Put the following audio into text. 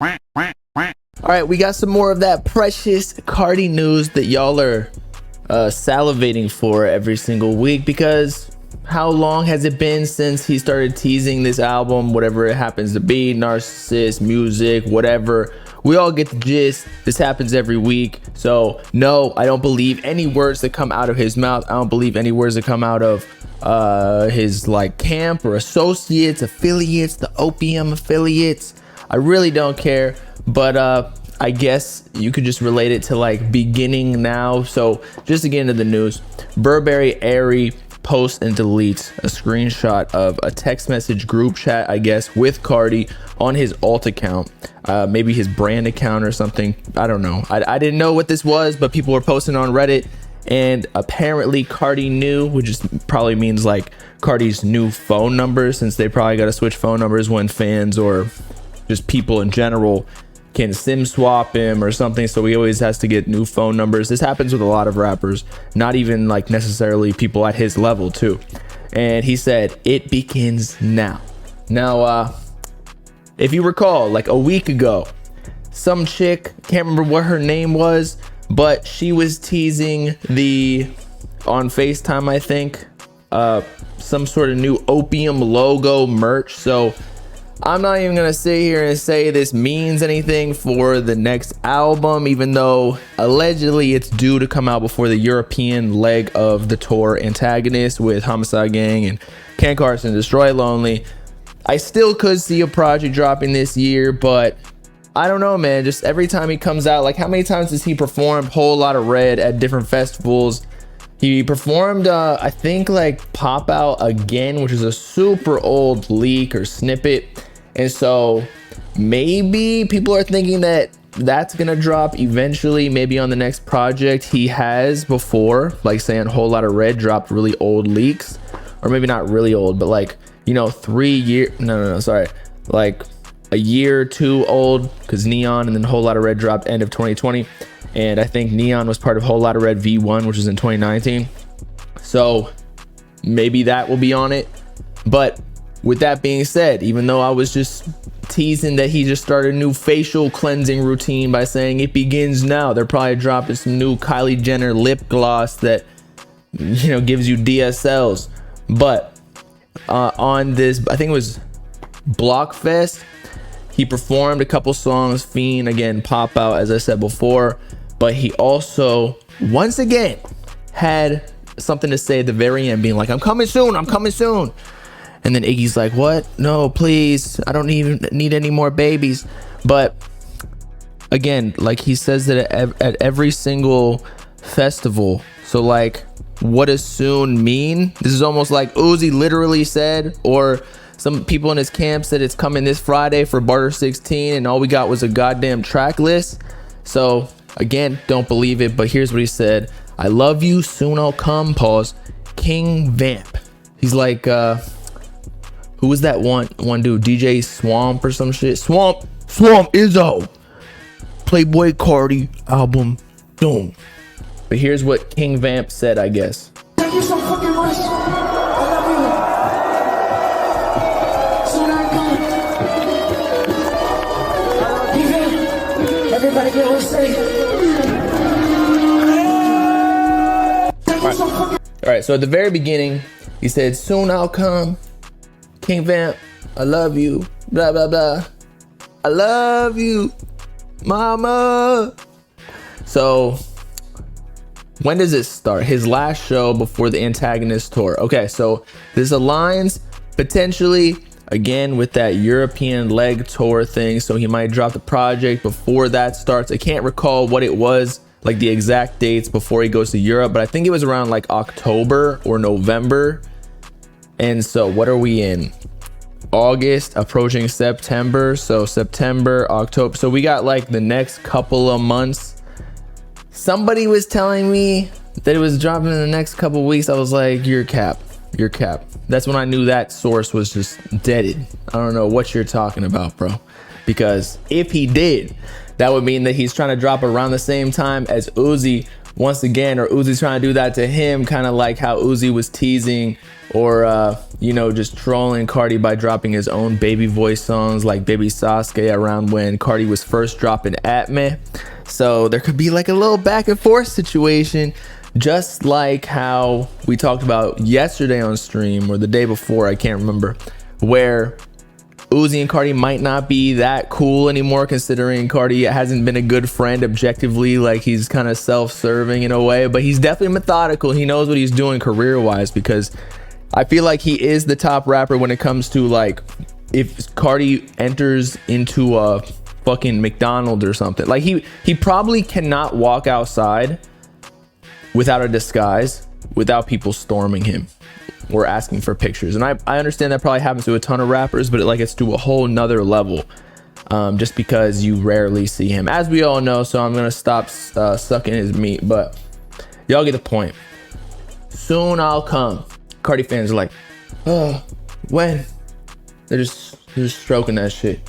All right, we got some more of that precious Carti news that y'all are salivating for every single week, because how long has it been since he started teasing this album, whatever it happens to be, Narcissist, music, whatever. We all get the gist. This happens every week. So no, I don't believe any words that come out of his mouth. I don't believe any words that come out of his like camp or associates, affiliates, the opium affiliates. I really don't care. But I guess you could just relate it to like beginning now. So just to get into the news, Burberry Airy posts and deletes a screenshot of a text message group chat, I guess, with Carti on his alt account, maybe his brand account or something. I don't know. I didn't know what this was, but people were posting on Reddit, and apparently Carti knew, which is probably means like Carti's new phone number, since they probably got to switch phone numbers when fans or just people in general can SIM swap him or something, so he always has to get new phone numbers. This happens with a lot of rappers, not even like necessarily people at his level too. And he said it begins now. Now if you recall, like a week ago, some chick, can't remember what her name was, but she was teasing on FaceTime, I think, some sort of new opium logo merch. So I'm not even gonna sit here and say this means anything for the next album, even though allegedly it's due to come out before the European leg of the tour Antagonist with Homicide Gang and Ken Carson, Destroy Lonely. I still could see a project dropping this year, but I don't know, man. Just every time he comes out, like how many times does he perform Whole Lotta Red at different festivals? He performed, I think, like Pop Out Again, which is a super old leak or snippet. And so maybe people are thinking that that's going to drop eventually, maybe on the next project. He has before, like saying Whole Lotta Red dropped really old leaks, or maybe not really old, but like, you know, 3 years, sorry, like a year or two old, because Neon and then Whole Lotta Red dropped end of 2020. And I think Neon was part of Whole Lotta Red V1, which was in 2019. So maybe that will be on it. But with that being said, even though I was just teasing that he just started a new facial cleansing routine by saying it begins now, they're probably dropping some new Kylie Jenner lip gloss that, you know, gives you DSLs. But on this, I think it was Blockfest, he performed a couple songs, Fiend, again, Pop Out, as I said before. But he also, once again, had something to say at the very end, being like, I'm coming soon, I'm coming soon. And then Iggy's like, what? No, please, I don't even need any more babies. But again, like he says that at every single festival. So like, what does soon mean? This is almost like Uzi literally said, or some people in his camp said it's coming this Friday for Barter 16, and all we got was a goddamn track list. So again, don't believe it, but here's what he said. I love you, soon I'll come, pause. King Vamp. He's like, who was that one dude? DJ Swamp or some shit? Swamp Izzo. Playboi Carti album, boom. But here's what King Vamp said, I guess. Thank you so fucking much. I love you. Soon I come. Even everybody get on stage. Thank you so fucking. All right, so at the very beginning, he said, soon I'll come. King Vamp, I love you, blah, blah, blah. I love you, mama. So when does it start? His last show before the Antagonist tour. Okay, so this aligns potentially again with that European leg tour thing. So he might drop the project before that starts. I can't recall what it was, like the exact dates before he goes to Europe, but I think it was around like October or November. And so what are we in? August, approaching September. So September, October. So we got like the next couple of months. Somebody was telling me that it was dropping in the next couple of weeks. I was like, you're cap. That's when I knew that source was just deaded. I don't know what you're talking about, bro. Because if he did, that would mean that he's trying to drop around the same time as Uzi once again, or Uzi's trying to do that to him, kind of like how Uzi was teasing or you know, just trolling Carti by dropping his own baby voice songs like Baby Sasuke around when Carti was first dropping At Me. So there could be like a little back and forth situation, just like how we talked about yesterday on stream or the day before, I can't remember, where Uzi and Carti might not be that cool anymore, considering Carti hasn't been a good friend objectively. Like, he's kind of self-serving in a way, but he's definitely methodical. He knows what he's doing career-wise, because I feel like he is the top rapper when it comes to, like, if Carti enters into a fucking McDonald's or something, like he probably cannot walk outside without a disguise, without people storming him or asking for pictures. And I understand that probably happens to a ton of rappers, but it's to a whole nother level, just because you rarely see him, as we all know. So I'm gonna stop sucking his meat, but y'all get the point. Soon I'll come. Carti fans are like, oh, when? They're just stroking that shit.